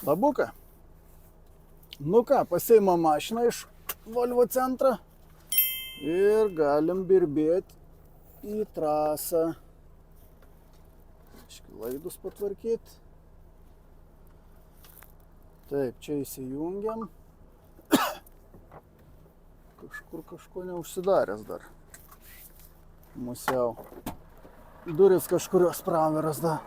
Labuką. Nu ką, pasiimam mašiną iš Volvo centro ir galim birbėti į trasą. Laidus patvarkyti. Taip, čia įsijungiam. Kažko neužsidaręs dar. Musiau. Duris kažkurios praveras dar.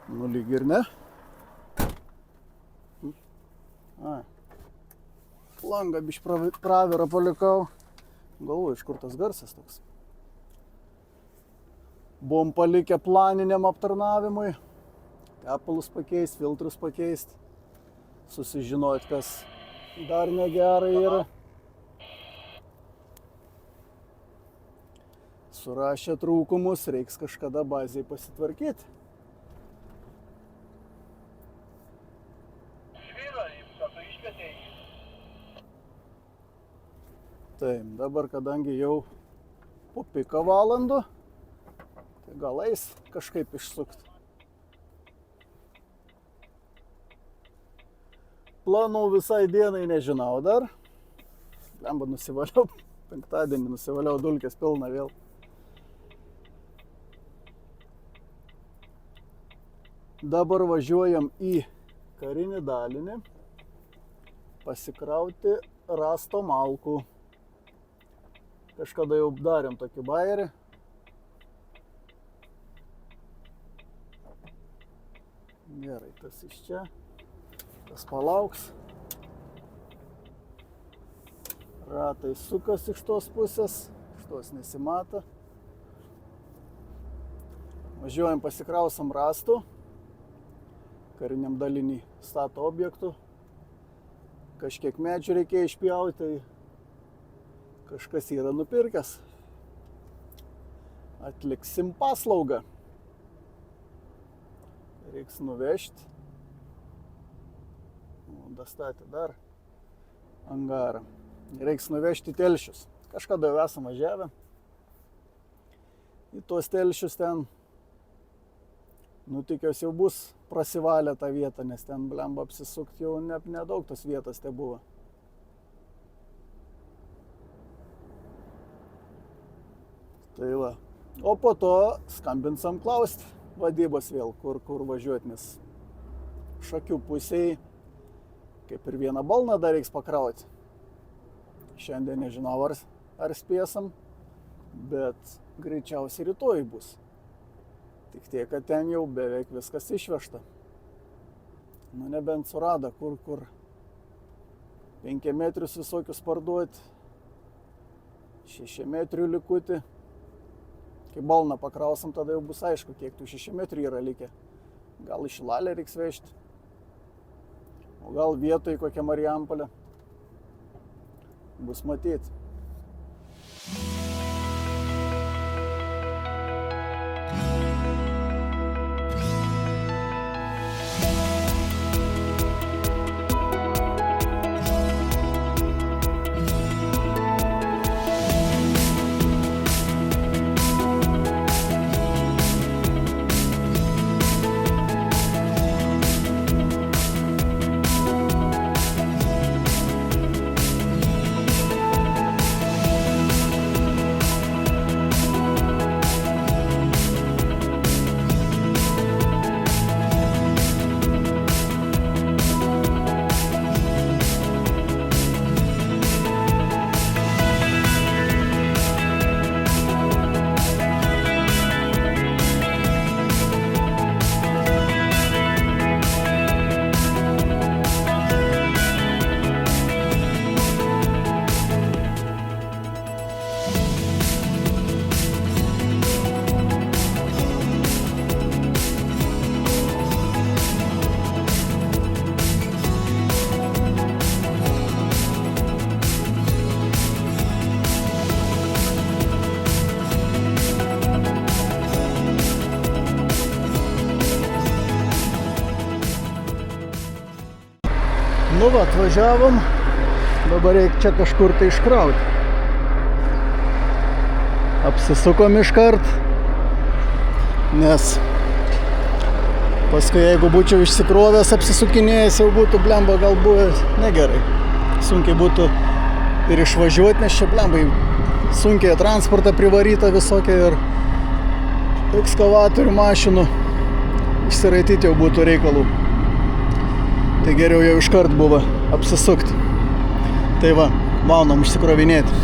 Nu lyg ir ne. Langą biškį pravirą palikau. Galvoju, iš kur tas garsas toks. Buvom palikę planiniam aptarnavimui. Tepalus pakeist, filtrus pakeist. Susižinot, kas dar negerai yra. Surašė trūkumus, reiks kažkada bazėje pasitvarkyti. Taip, dabar kadangi jau po pika valandų, tai gal eis kažkaip išsukti. Planų visai dienai nežinau dar. Lemba nusivaliau, penktadienį nusivaliau dulkės pilną vėl. Dabar važiuojam į karinį dalinį pasikrauti rasto malkų. Kažkada jau darėm tokį bajerį. Gerai, tas iš čia. Tas palauks. Ratai sukas iš tos pusės. Iš tos nesimato. Važiuojam pasikrausam rastų. Kariniam dalinį stato objektų. Kažkiek medžių reikia išpjauti. Kažkas yra nupirkęs. Atliksim paslaugą. Reiks nuvežti. Dastatė dar angarą. Reiks nuvežti telšius. Kažkada jau esam važiavę. Į tuos telšius ten, tikiuosi jau bus prasivalę tą vietą, nes ten blemba apsisukti jau nedaug tos vietos te buvo. Tai va. O po to skambinsam klausti vadybos vėl, kur važiuoti, nes Šakių pusėje kaip ir vieną balną dar reiks pakrauti. Šiandien nežinau, ar spėsam, bet greičiausiai rytoj bus. Tik tiek, kad ten jau beveik viskas išvežta. Nu, nebent surada, kur 5 metrius visokius parduoti, 6 metrių likutį. Kai balną pakrausim, tada jau bus aišku, kiek tų 6 metrų yra likę. Gal į Šilalę reiks vežti, o gal vietoj kokią Marijampolę. Bus matyti. Nu va, atvažiavom, dabar reikia čia kažkur tai iškrauti. Apsisukom iškart, nes paskui jeigu būčiau išsikrovęs, apsisukinėjęs, jau būtų blemba gal buvęs negerai. Sunkiai būtų ir išvažiuoti, nes čia blembai sunkiai transportą privaryta visokia ir ekskavatorių mašinų. Išsiraityti jau būtų reikalų. Tai geriau jau iškart buvo apsisukti. Tai va, vaunam išsikrovinėti.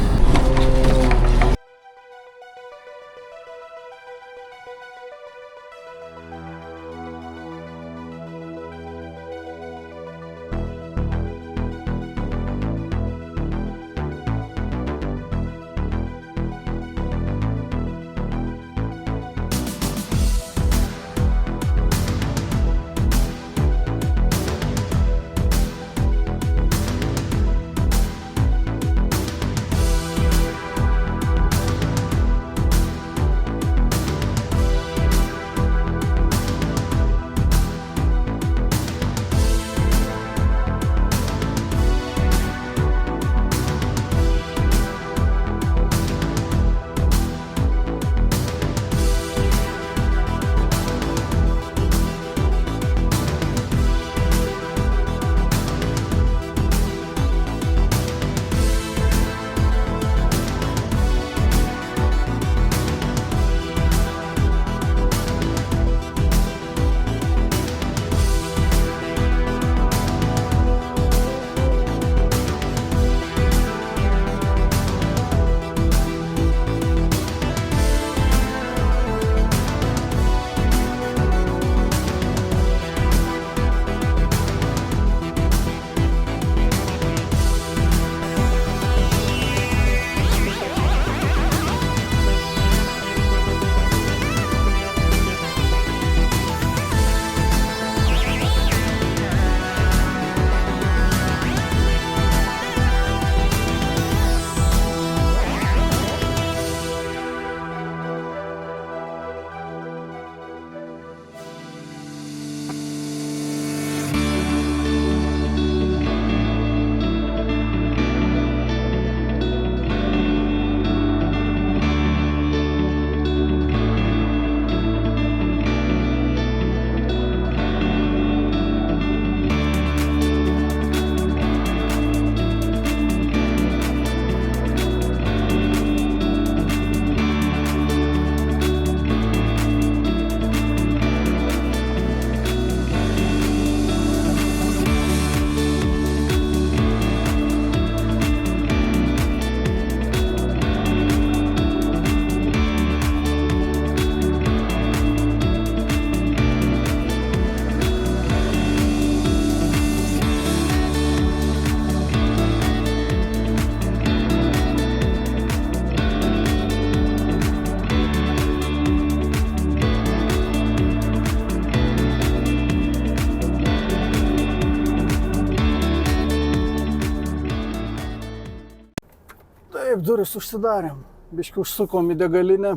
Taip, duris užsidarėm. Biškį užsukom į degalinę.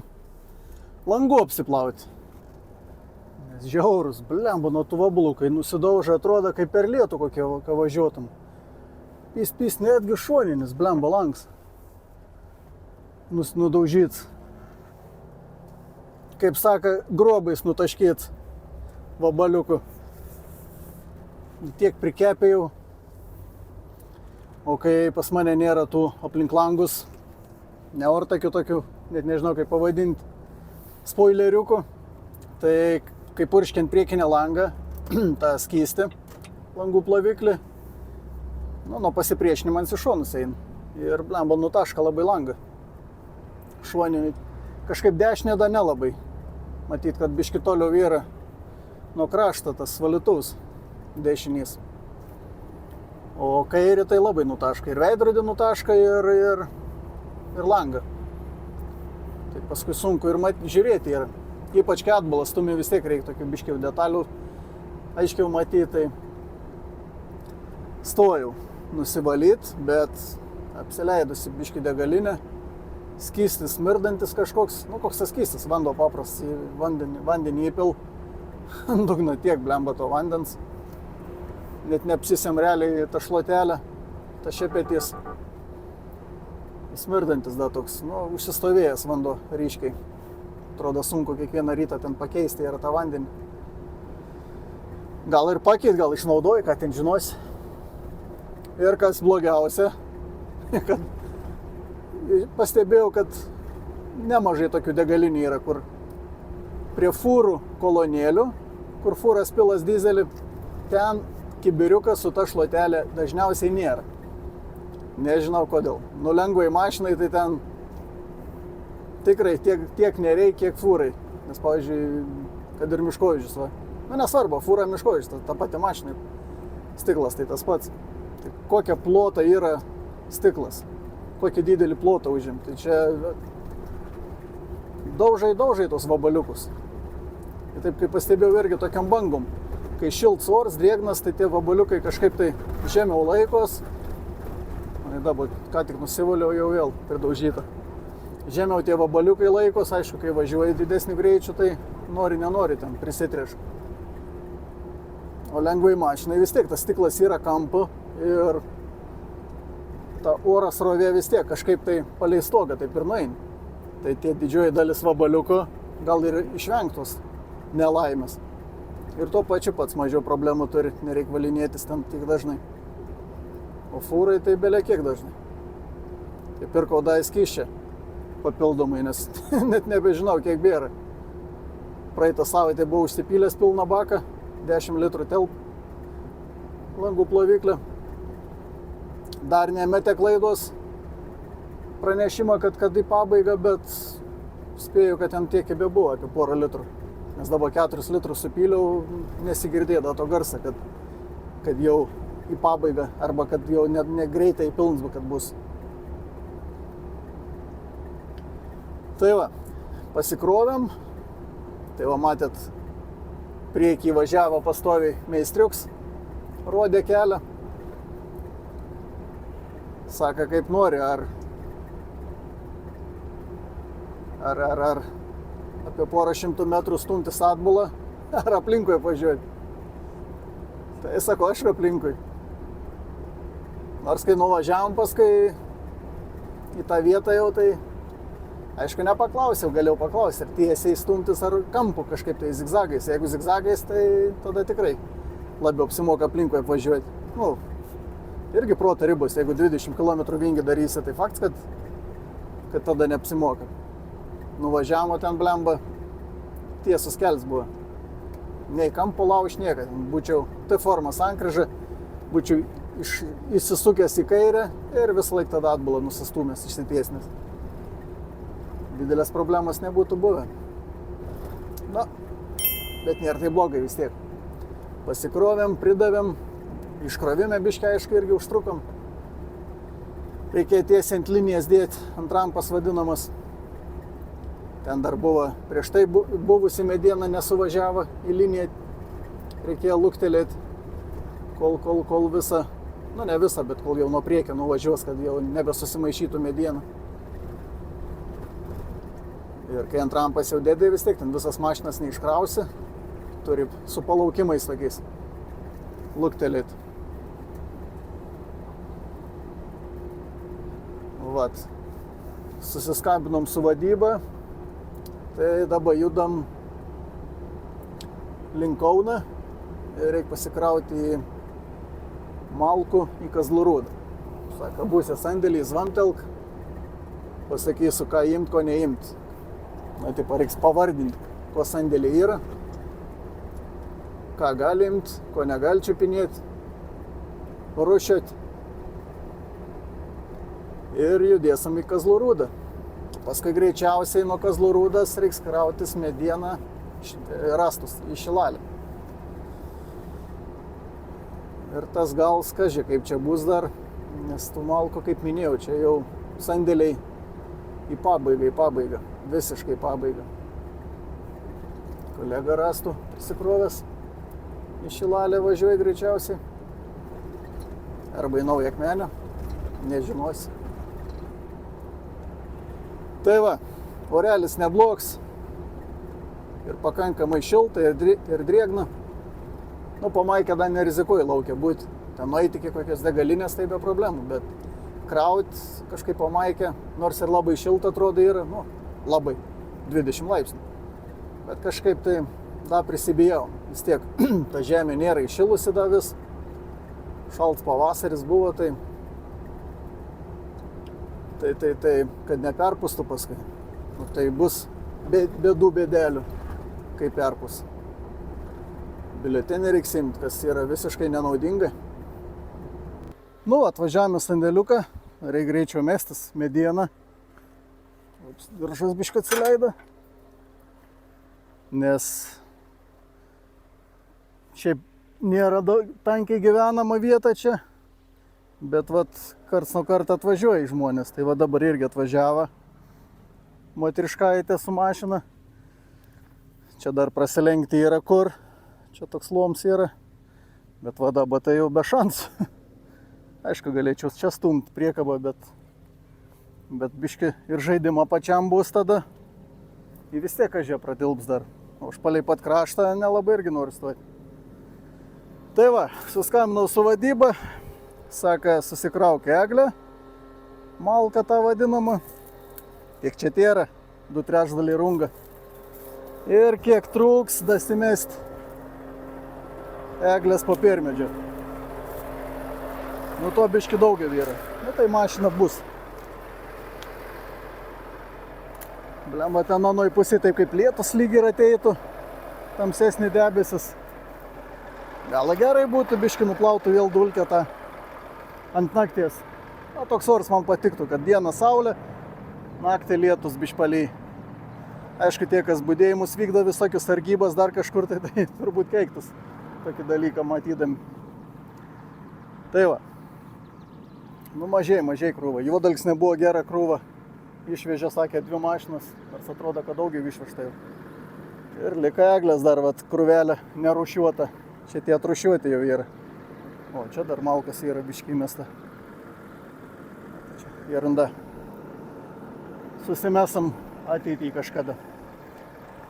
Langų apsiplauti. Nes žiaurus, blemba, nuo tų vablų, kai nusidaužia, atrodo, kaip per lietų kokie važiuotum. Pys, netgi šoninis, blemba, langs. Nudaužyt. Kaip saka, grobais nutaškyt vabaliukų. Tiek prikepė jau. O kai pas mane nėra tų aplink langus, neortakių tokių, net nežinau kaip pavadinti, spoileriukų, tai kai purškiant priekinę langą, tą skystį, langų plaviklį, nuo pasipriešinimo ant į šonus eina. Ir blemba nutaška labai langą. Šuonį kažkaip dešinė da nelabai. Matyt, kad biški toliau yra nuo krašto tas valytuvas dešinys. O kairį tai labai nutaška. Ir veidrodį nutaška, ir langą. Tai paskui sunku ir žiūrėti yra. Ypač kai atbalas stumi, vis tiek reikia tokių biškių detalių aiškiau matyti. Tai stojau nusivalyt, bet apsileidusi biškį degalinę. Skystis smirdantis kažkoks, koks tas skystis, vanduo papras į vandenį įpil. Dugno tiek blemba to vandens. net neapsisėm realiai tą šluotelę, tą šepetys. Smirdantis da toks, užsistovėjęs vanduo ryškiai. Atrodo sunku kiekvieną rytą ten pakeisti ir tą vandenį. Gal ir pakeit, gal išnaudoji, ką ten žinosi. Ir kas blogiausia, kad pastebėjau, kad nemažai tokių degalinių yra, kur prie fūrų kolonėlių, kur fūras pilas dizelį, ten kibiriukas su ta šluotelė dažniausiai nėra. Nežinau kodėl. Lengvai mašinai, tai ten tikrai tiek nereikia, kiek fūrai. Nes, pavyzdžiui, kad ir miškovežis, va. Nesvarbu, fūra miškovežis, ta pati mašinai. Stiklas tai tas pats. Tai kokia plota yra stiklas. Kokį didelį plotą užimti. Tai čia daužai tos vabaliukus. Ir taip, kaip pastebėjau irgi tokiam bangom. Kai šilts oras, drėgnas, tai tie vabaliukai kažkaip tai žemiau laikos. Dabar ką tik nusivaliau, jau vėl pridaužyta. Žemiau tie vabaliukai laikos, aišku, kai važiuoji didesnį greičių, tai nenori ten prisitrieš. O lengvai mašinai vis tiek tas stiklas yra kampu ir ta oro srovė vis tiek kažkaip tai palei stogą taip ir nueina. Tai tie didžioji dalis vabaliuko gal ir išvengtos nelaimės. Ir tuo pačiu pats mažiau problemų turi, nereik valinėtis ten tik dažnai. O fūrai tai belia kiek dažnai. Tai pirkau skysčią papildomai, nes net nebežinau, kiek bėra. Praeitą savaitę buvau užsipylęs pilną baką, 10 litrų telp, langų ploviklę. Dar nemetė klaidos pranešimą, kad į pabaigą, bet spėjau, kad ten tiek bebuvo, apie porą litrų. Nes dabar 4 litrus supyliau, nesigirdėdavo to garsą, kad jau į pabaigą, arba kad jau negreitai pilns, kad bus. Tai va, pasikrovėm. Tai va, matėt, priekį važiavo pastoviai meistriuks, rodė kelią. Saka, kaip nori, ar apie porą šimtų metrų stumtis atbulą, ar aplinkui važiuoti. Tai sako, aš aplinkui. Nors kai nuvažiavom paskui į tą vietą jau, tai aišku nepaklausiau, galėjau paklausti, ar tiesiai stumtis, ar kampu kažkaip tai zigzagais. Jeigu zigzagais, tai tada tikrai labiau apsimoka aplinkui apvažiuoti. Irgi proto ribos, jeigu 20 km vingį darysi, tai faktas, kad tada neapsimoka. Nuvažiavimo ten blemba, tiesus kelias buvo. Nei kampo lauž niekad. Būčiau T-formos sankryža, būčiau įsisukęs į kairę ir visą laiką tada atbulą nusistūmęs, išsitiesnės. Didelės problemos nebūtų buvę. Bet nėra tai blogai vis tiek. Pasikrovėm, pridavėm, iškrovėme biškę, aišku, irgi užtrukom. Reikėjo tiesiai ant linijas dėti, ant rampas vadinamas. Ten dar buvo, prieš tai buvusi mediena nesuvažiavo į liniją. Reikėjo luktelėti, kol visą, ne visą, bet kol jau nuo priekio nuvažiuos, kad jau nebesusimaišytų mediena. Ir kai ant rampas jau dėdė, vis tiek ten visas mašinas neiškrausi, turi su palaukimais tokiais luktelėti. Vat, susiskambinom su vadyba, tai dabar judam link Kauno ir reikia pasikrauti į Malkų, į Kazlų Rūdą. Sako, būsi sandėlį, zvamtelk, pasakysiu, ką imt, ko neimt. Taip reiks pavardinti, ko sandėlį yra, ką gali imt, ko negali čiupinėti, rušioti. Ir judėsim į Kazlų Rūdą. Paskui greičiausiai nuo Kazlų Rūdos reiks krautis medieną rastus į Šilalę. Ir tas gal skaži, kaip čia bus dar, nes tų Malkų, kaip minėjau, čia jau sandėliai į pabaigą, visiškai pabaigą. Kolega rastų prisikrovęs į Šilalę važiuoja greičiausiai. Arba į Naują Akmenę, nežinosi. Tai va, orelis neblogs ir pakankamai šilta ir drėgna. Nu, po Maikė dar nerizikuoju laukia būti. Ten nueiti iki kokios degalinės, tai be problemų, bet kraut kažkaip po Maikė, nors ir labai šilta atrodo yra, nu, labai, 20 laipsnių. Bet kažkaip tai dar prisibijau. Vis tiek ta žemė nėra įšilusi dar vis. Šalts pavasaris buvo, tai kad neperpustų paskui. Nu, tai bus bėdų bėdelių, kai perpus. Biuletenį reiks imt, kas yra visiškai nenaudinga. Nu, atvažiavome sandėliuką, reikia greičiau mestis, mediena. Diržas biškai atsileido. Nes šiaip nėra tankiai gyvenama vieta čia. Bet vat karts nuo karto atvažiuoja žmonės. Tai va dabar irgi atvažiavo moteriškaitė su mašina. Čia dar prasilenkti yra kur. Čia toks loms yra. Bet va dabar tai jau be šansų. Aišku, galėčiau čia stumti priekabą, bet biški ir žaidimą pačiam bus tada. Į vis tiek kažkai pratilps dar. O už palei pat kraštą nelabai irgi noriu stoti. Tai va, suskambinau su vadyba. Saka, susikrauk eglę. Malką tą vadinamą. Kiek čia tėra? 2/3 runga. Ir kiek trūks dasimest eglės popiermedžio. Nu to biški daugiau yra. Nu tai mašina bus. Blemba ten anoj pusė taip kaip lietus lyg ir ateitų. Tamsesnį debesis. Gal gerai būtų biški nuplautų vėl dulkę tą ant nakties. O toks oras man patiktų, kad dieną saulė, naktį lietus bišpaliai. Aišku, tie, kas budėjimus vykdo visokius sargybas dar kažkur, tai turbūt keiktus tokį dalyką matydami. Tai va. Nu mažiai krūva. Juodalksnė buvo gera krūva. Išvežė, sakė, 2 mašinas. Nors atrodo, kad daugiau išvežta jau. Ir lika eglės dar, vat, krūvelė nerūšiuota. Čia tie atrūšiuoti jau yra. O, čia dar malkas yra biškį mesta. Čia jerunda. Susimesam ateitį kažkada.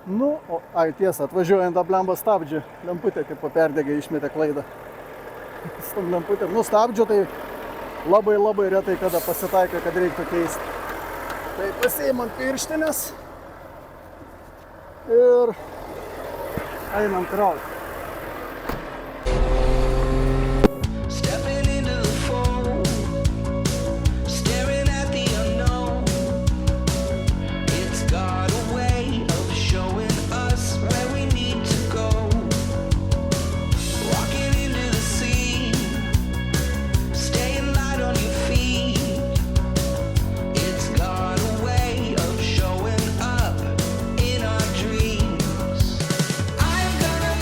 Nu, o, tiesa, atvažiuojant aplembą stabdžių. Lemputė tipo perdegė, išmetė klaidą. Stam lemputė. Nu, stabdžių tai labai retai kada pasitaiko, kad reiktų keisti. Tai pasiimant pirštinės ir einam krauti.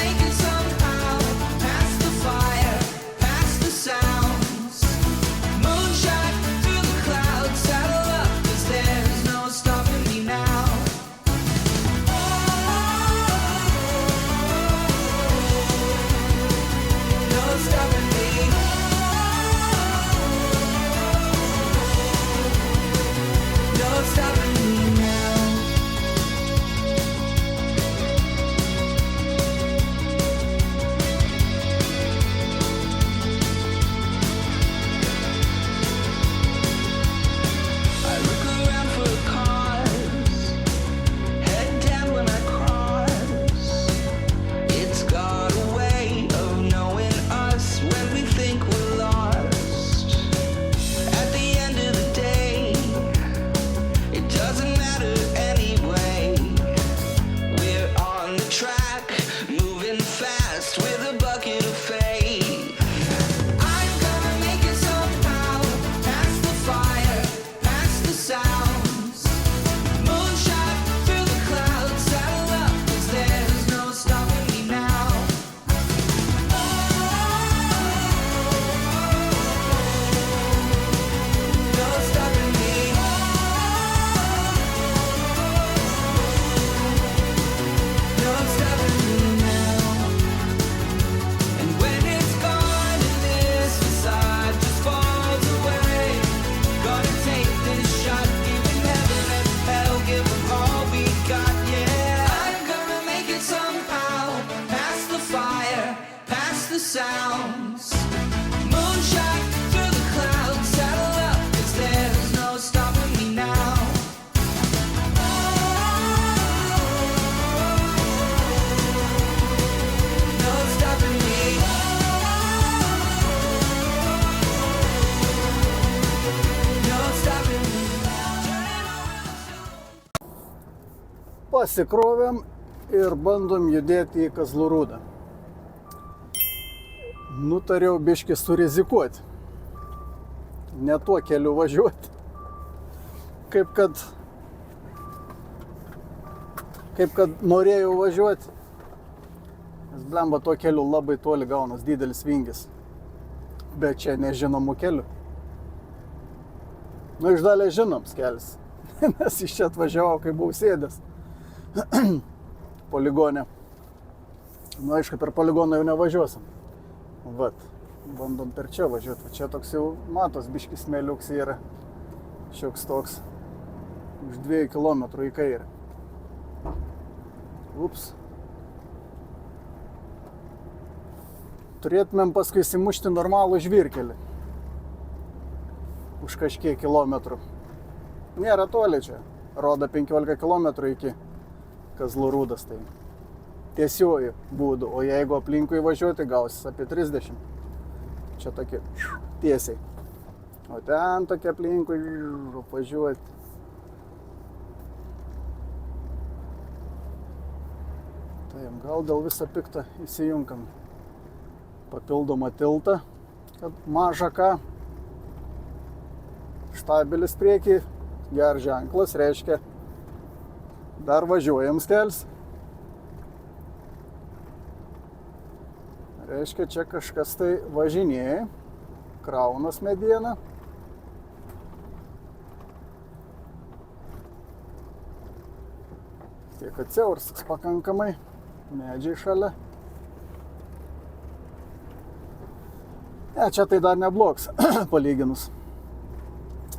Make it Pasikrovėm ir bandom judėti į Kazlų Rūdą. Nutariau biškį surizikuoti. Ne tuo keliu važiuoti. Kaip kad norėjau važiuoti. Nes blemba tuo keliu labai toli gaunas didelis vingis. Bet čia nežinomų kelių. Nu, iš dalies žinoms kelias. Nes iš čia atvažiavau, kai buvau sėdęs. Poligone. Nu, aišku, per poligoną jau nevažiuosim. Vat, bandom per čia važiuoti. Čia toks jau matos biškis smėliuks yra. Šioks toks. Už 2 kilometrų į kairę. Ups. Turėtumėm paskui įsimušti normalų žvyrkelį. Už kažkiek kilometrų. Nėra toli čia. Rodo 15 kilometrų iki Kazlų Rūdos. Tai tiesiuoju būdu. O jeigu aplinkui važiuoti, gausis apie 30. Čia tokie tiesiai. O ten tokie aplinkui važiuoti. Taip, gal dėl visą piktą įsijunkam papildomą tiltą, kad maža ką. Štabelis priekį, geras ženklas, reiškia, dar važiuojam kelias. Reiškia, čia kažkas tai važinėja, kraunas medieną. Tiek atsiaurs pakankamai, medžiai šalia. Ne, čia tai dar neblogs, palyginus.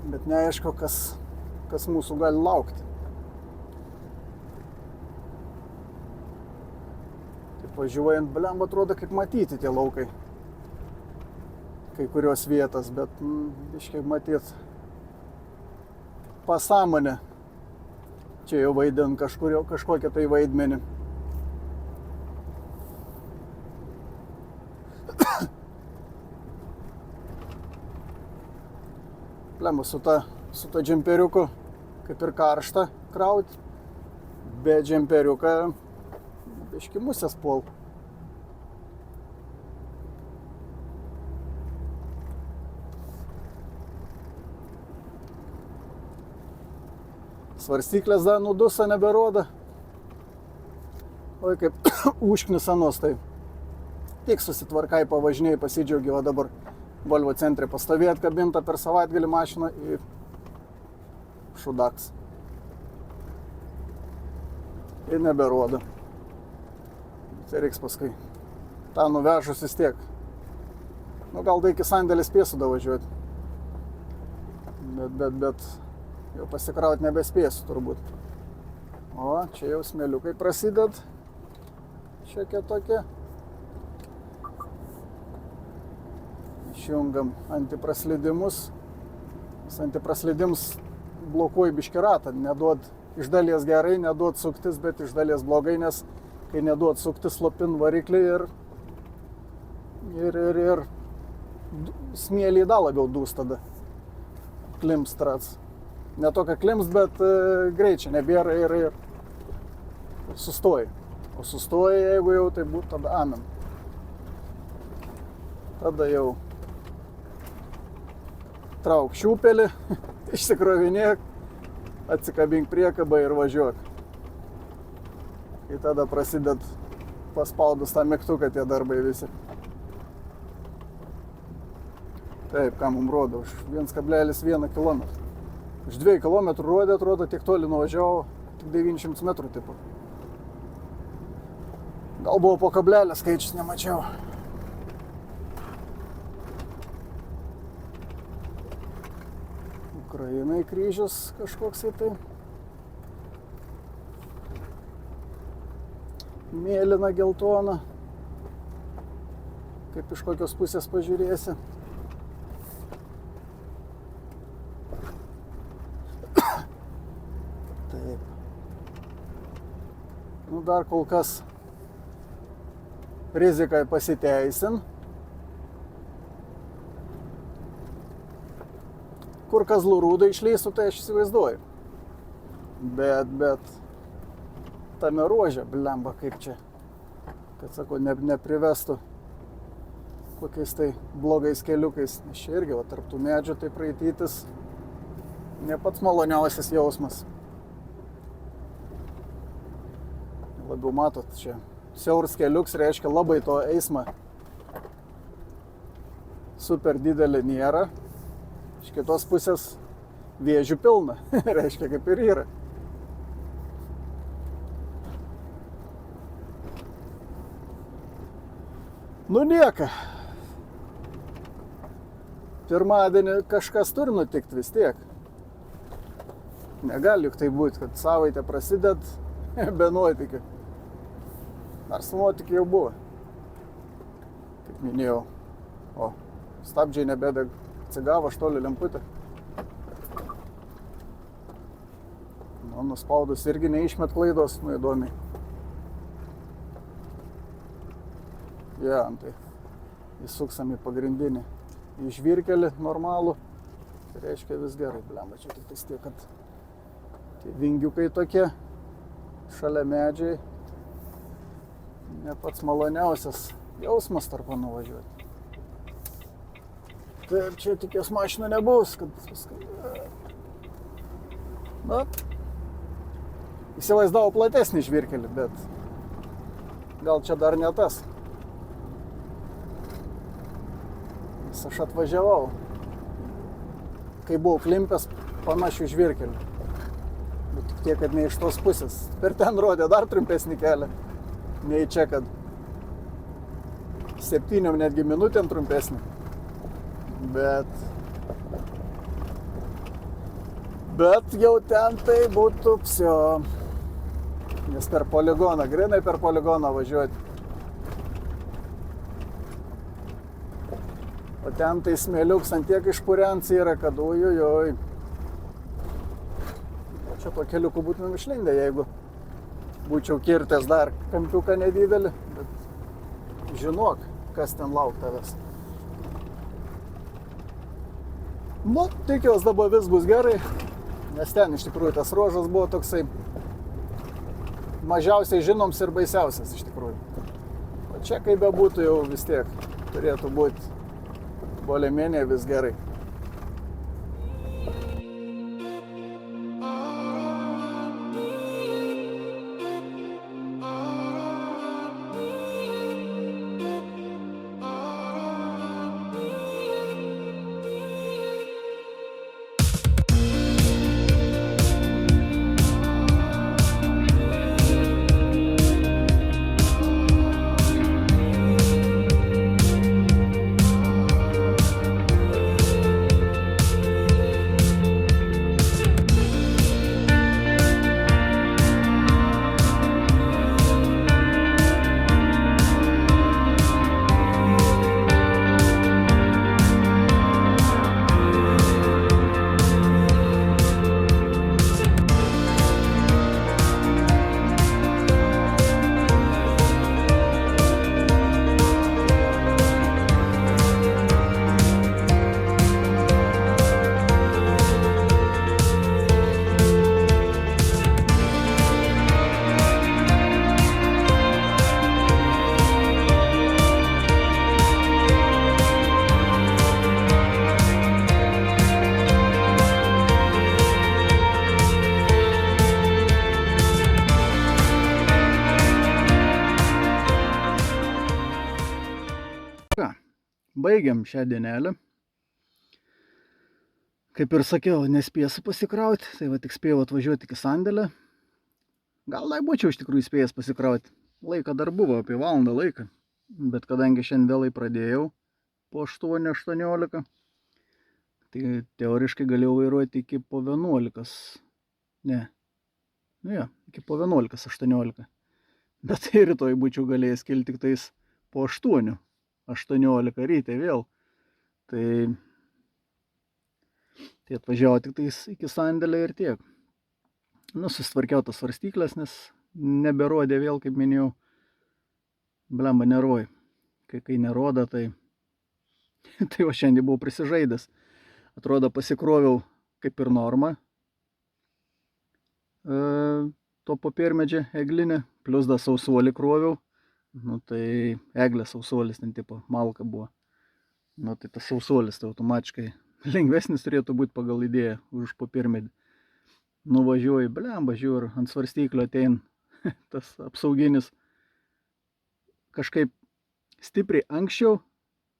Bet neaišku, kas mūsų gali laukti. Taip važiuojant, blemba, atrodo, kaip matyti tie laukai. Kai kurios vietas, bet biškai matyt pasąmonę. Čia jau vaidint kažkokią tai vaidmenį. Blemba, su ta džemperiuku kaip ir karšta krauti, bet džemperiuką biški musės puol. Svarstyklės dar nudusa neberoda. Oi, kaip užknisa nos, tai tik susitvarkai, pavažinėjai, pasidžiaugi, va dabar Volvo centre pastovėt kabintą per savaitgalį mašiną ir šudaks. Ir neberodo. Tai reiks paskui. Ta nuvežus vis tiek. Nu, gal tai iki sandėlės spėsiu davažiuoti. Bet jau pasikrauti nebespėsiu turbūt. O, čia jau smėliukai prasided. Šiokie tokie. Išjungiam antipraslydimus. Antipraslydims blokuoja biškį ratą. Neduod iš dalies gerai, neduod suktis, bet iš dalies blogai, nes kai neduod suktis, slopin variklį ir smėlį dar labiau dūs tada. Klims trats. Ne tokia klims, bet greičia nebėra ir sustoja. O sustoja, jeigu jau tai būtų, tada amen. Tada jau trauk šiūpelį, išsikrovinėk, atsikabink priekabą ir važiuok. Ir tada prasided paspaudus tą mygtuką tie darbai visi. Taip, ką mums rodo, už 1,1 km. Už 2 km rodė, atrodo, tiek toli nuvažiavau, tik 900 metrų tipo. Gal buvo po kablelę skaičius, nemačiau. Ukrainai kryžius kažkoks į tai. Mėlyna, geltona. Kaip iš kokios pusės pažiūrėsi. Taip. Nu, dar kol kas rizikai pasiteisin. Kur Kazlų Rūdą išleistų, tai aš įsivaizduoju. Bet tame ruože, blemba, kaip čia, kad, sako, neprivestų kokiais tai blogais keliukais. Nes čia irgi, va, tarp tų medžių tai praeitytis ne pats maloniausias jausmas. Labiau matot, čia siauras keliuks reiškia labai to eismą super didelį nėra. Iš kitos pusės vėžių pilna, reiškia kaip ir yra. Nu nieka. Pirmadienį kažkas turi nutikti vis tiek. Negali juk tai būti, kad savaitę prasided be nuotykių. Nors nuotykiai jau buvo. Kaip minėjau. O, stabdžiai nebedeg. Atsigavo aštolį lemputę. Nu, nuspaudus irgi neišmet klaidos, nu įdomiai. Ja, tai įsuksam į pagrindinį. Į žvyrkelį normalų. Tai reiškia vis gerai, blemba, čia tik tiek, kad tie vingiukai tokie, šalia medžiai. Ne pats maloniausias jausmas tarp nuvažiuoti. Taip, čia tikės mašinų nebus, kad viską... Na, įsivaizdavo platesnį žvyrkelį, bet gal čia dar ne tas. Vis aš atvažiavau, kai buvau klimpęs panašių žvyrkelių. Bet tik tiek, kad ne iš tos pusės. Per ten rodė dar trumpesnį kelią. Nei čia, kad 7 netgi minutėm trumpesnį. Bet jau ten tai būtų psio. Nes per poligoną, grinai per poligoną važiuoti. O ten tai smėliuks ant tiek išpurens yra, kad ujujoj. Čia to keliuku būtumėm išlindę, jeigu būčiau kirtęs dar kampiuką nedidelį. Bet žinok, kas ten lauk tavęs. Nu, tikiuosi dabar vis bus gerai, nes ten iš tikrųjų tas ruožas buvo toksai mažiausiai žinoms ir baisiausias iš tikrųjų. O čia kaip bebūtų jau vis tiek turėtų būti bolėmienė vis gerai. Baigiam šią dienelę. Kaip ir sakiau, nespėsiu pasikrauti, tai va tik spėjau atvažiuoti iki sandėlio. Gal dar būčiau iš tikrųjų spėjęs pasikrauti. Laika dar buvo apie valandą laiką, bet kadangi šiandien vėlai pradėjau po 8:18, tai teoriškai galėjau vairuoti iki po 11. Ne. Nu jo, iki po 11:18. Bet tai rytoj būčiau galėjęs kilti tik tais po 8:18 ryte vėl. Tai atvažiavo tik tais iki sandėlio ir tiek. Nu, susitvarkiau tas svarstyklės, nes neberodė vėl, kaip minėjau. Blemba, nervoj. Kai nerodo, tai va šiandien buvau prisižaidęs. Atrodo, pasikroviau kaip ir norma. to popiermedžio eglinė, plus dar sausuolį kroviau. Nu tai eglės sausuolis ten tipo malka buvo. Nu tai tas sausuolis tai automatiškai lengvesnis turėtų būti pagal idėją už popiermedį. Nuvažiuoju, blemba, žiūriu, ant svarstyklio atein tas apsauginis kažkaip stipriai anksčiau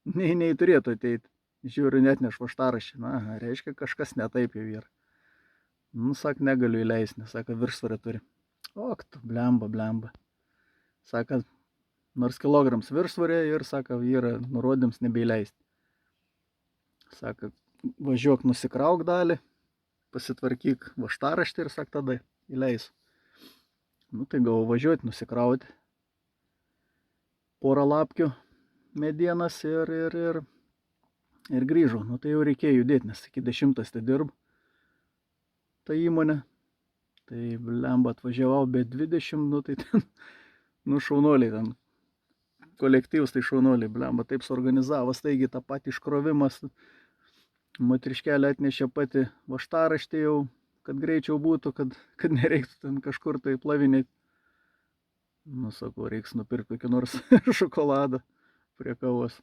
nei turėtų ateiti. Žiūriu, net neš vaštarašį. Na, reiškia, kažkas ne taip jau yra. Nu, sak, negaliu įleisti, nes, sako, viršsvorę turi. Ok, tu, blemba. Sako, nors kilograms viršsvorė ir, sako, yra nurodėms nebeįleisti. Sako, važiuok, nusikrauk dalį, pasitvarkyk vaštaraštį ir, sako, tada įleisiu. Nu, tai gavau važiuoti, nusikrauti. Porą lapkių medienas ir grįžau. Nu, tai jau reikėjo judėti, nes iki 10 tai dirbu. Ta įmonė. Tai blemba atvažiavau be 20, nu tai ten, nu šaunoliai ten. Kolektyvus tai šaunoliai, blemba, taip suorganizavo, taigi tą patį iškrovimas. Motriškelė atnešė pati vaštaraštį jau, kad greičiau būtų, kad nereiktų ten kažkur tai plavinėti. Nu, sakau, reiks nupirkti kokį nors šokoladą prie kavos.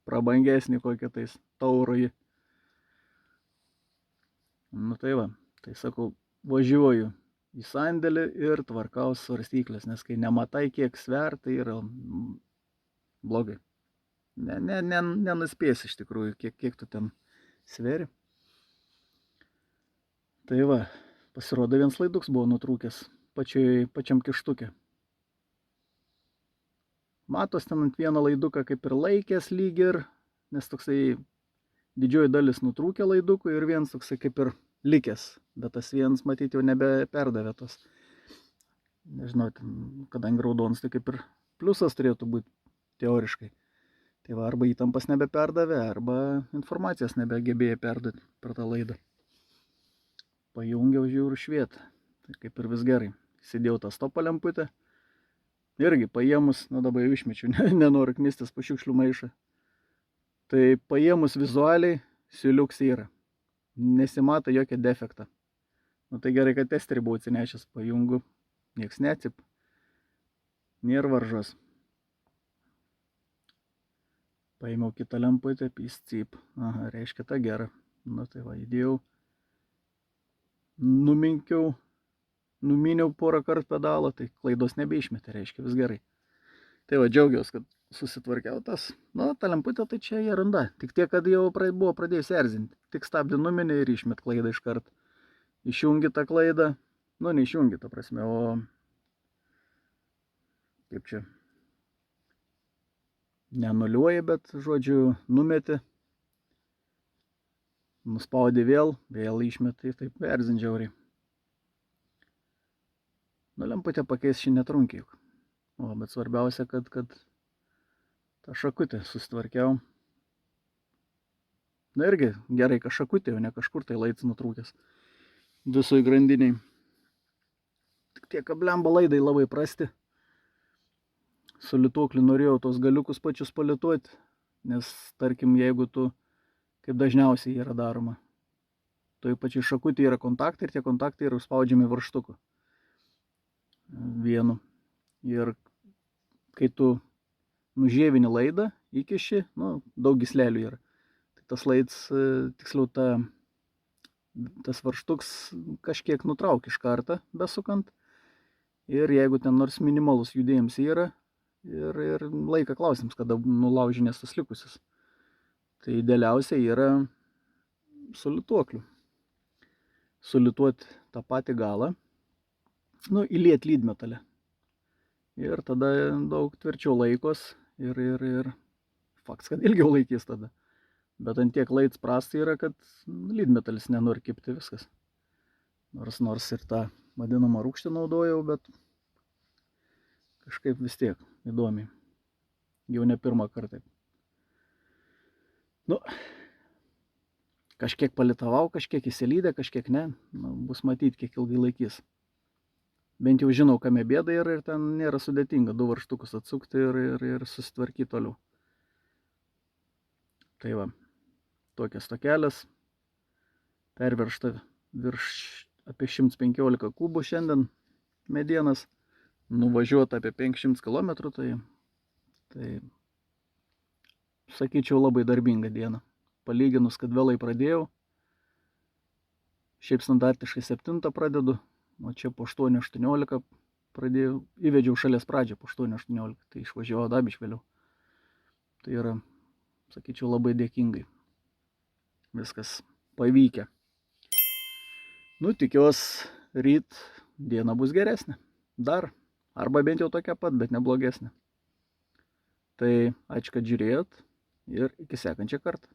Prabangesnį kokią tais taurojį. Nu tai va, tai sakau, važiuoju į sandėlį ir tvarkau svarstyklės, nes kai nematai kiek sver, tai yra blogai. Nenuspėsi iš tikrųjų, kiek tu ten sveri. Tai va, pasirodo, vienas laidukas buvo nutrūkęs pačiam kištukė. Matos ten ant vieną laiduką kaip ir laikęs lyg ir, nes toksai didžioji dalis nutrūkė laidukų ir vienas toksai kaip ir likęs, bet tas vienas matyti jau nebeperdavė tos. Nežinau, kadangi raudonas, tai kaip ir pliusas turėtų būti teoriškai. Tai va, arba įtampas nebeperdavė, arba informacijos nebegebėjo perduoti per tą laidą. Pajungiau, žiūriu, švietą. Tai kaip ir vis gerai. Sėdėjau tą stopą lemputę. Irgi paėmus, nu dabar jau išmečiu, nenoriu knistis po šiukšlių maišą. Tai paėmus vizualiai, siūliuks yra. Nesimata jokio defektą. Nu tai gerai, kad testerį buvau atsinešęs, pajungu, nieks neatsip. Nėra varžos. Paėmiau kitą lemputę, pyscip. Aha, reiškia tą gerą. Nu tai va, įdėjau. Numiniau porą kartų pedalą, tai klaidos nebeišmetė, reiškia vis gerai. Tai va, džiaugiausi, kad susitvarkiau tas. Nu, ta lemputė tai čia jerunda. Tik tiek, kad jau buvo pradėjus erzinti. Tik stabdį numinė ir išmet klaidą iš karto. Išjungi tą klaidą. Nu, neišjungi, ta prasme, o... Kaip čia? Nenuliuoji, bet, žodžiu, numeti. Nuspaudi vėl išmeti, taip erzindžiauriai. Nu, lemputę pakeis šį netrunkiai. O, bet svarbiausia, kad tą šakutę susitvarkiau. Na irgi gerai, kad šakutė, o ne kažkur tai laidas nutrūkęs. Visoj grandiniai. Tik tiek, kad blemba laidai labai prasti. Su lituokliu norėjau tos galiukus pačius palituoti, nes, tarkim, jeigu tu, kaip dažniausiai yra daroma, toj pačiai šakutė yra kontaktai ir tie kontaktai yra spaudžiami varžtuku. Vienu. Ir kai tu nužievini laidą, įkiši, nu, daug gyslelių yra. Tai tas laidas, tiksliau, tas varžtuks kažkiek nutraukia iš karto, besukant. Ir jeigu ten nors minimalus judėjimas yra, ir laika klausimas, kada nulaužinės tas likusis. Tai idealiausia yra su lituokliu. Sulituoti tą patį galą. Nu, įliet lydmetalę. Ir tada daug tvirčiau laikos ir faktas, kad ilgiau laikys tada. Bet ant tiek laidas prastai yra, kad lydmetalis nenori kibti viskas. Nors ir tą vadinamą rūgštį naudojau, bet kažkaip vis tiek įdomiai. Jau ne pirmą kartą. Nu, kažkiek palitavau, kažkiek įsilydė, kažkiek ne. Nu, bus matyti, kiek ilgai laikys. Bent jau žinau, kame bėda yra ir ten nėra sudėtinga 2 varžtukus atsukti ir susitvarkyti toliau. Tai va, tokias tokelės. Perveržta virš apie 115 kubų šiandien. medienas, nuvažiuoti apie 500 km, tai sakyčiau labai darbinga diena. Palyginus, kad vėlai pradėjau, šiaip standartiškai 7 pradedu, o čia po 8:18 pradėjau, įvedžiau šalies pradžią po 8:18, tai išvažiavau dar biškį vėliau. Tai yra, sakyčiau, labai dėkingai. Viskas pavykę. Nu, tikiuosi, ryt diena bus geresnė. Dar. Arba bent jau tokia pat, bet neblogesnė. Tai ačiū, kad žiūrėjot ir iki sekančio karto.